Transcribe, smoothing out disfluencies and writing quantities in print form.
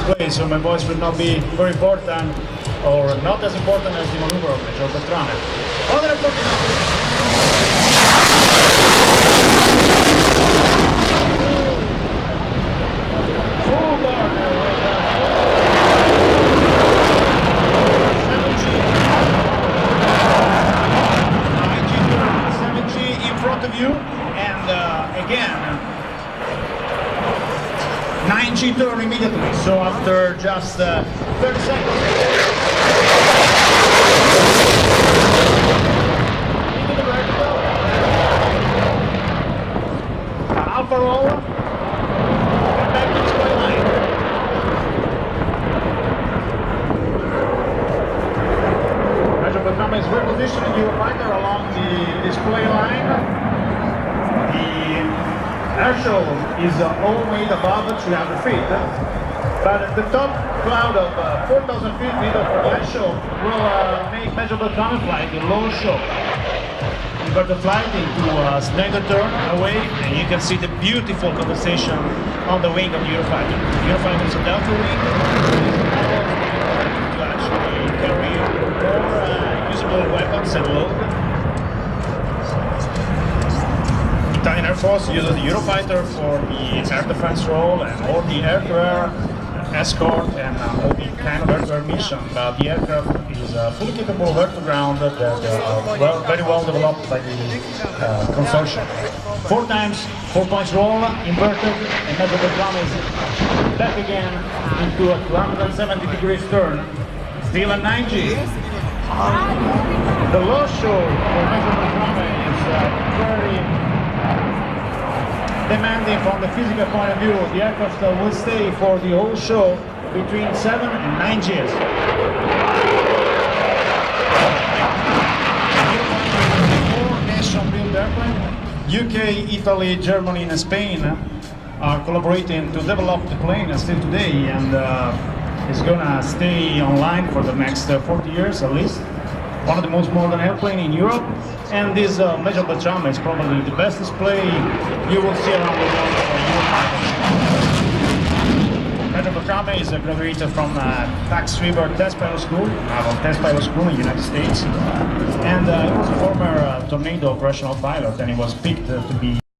display, so my voice will not be very important or not as important as the maneuver of Major Beltrame. Other important of you, and again 9G turn immediately, so after just 30 seconds into the vertical, alpha roll, and back to display line. Major Beltrame is repositioning your fighter along the display line. Airshow is all made above 300 feet, but the top cloud of 4,000 feet middle for the airshow will make Major Beltrame flight in low show. You got the flight into a snagger turn away, and you can see the beautiful compensation on the wing of the Eurofighter. The Eurofighter is a delta wing, to actually carry more usable weapons and load. Italian Air Force uses the Eurofighter for the air defense role and all the air-to-air escort and all the kind of air-to-air mission. But the aircraft is fully capable of air-to-ground that very well developed by the consortium. 4 times 4 points roll, inverted, and Major Beltrame is back again into a 270 degrees turn. Still a 9G. The low show for Major Beltrame is very demanding from the physical point of view. The aircraft will stay for the whole show between 7 and 9 Gs. National-built airplane. UK, Italy, Germany, and Spain are collaborating to develop the plane still today, and it's gonna stay online for the next 40 years at least. One of the most modern airplanes in Europe, and this Major Beltrame is probably the best display you will see around the world for Europe. Major Beltrame is graduated from Tax River Test Pilot School, Test Pilot School in the United States, and he was a former Tornado operational pilot, and he was picked to be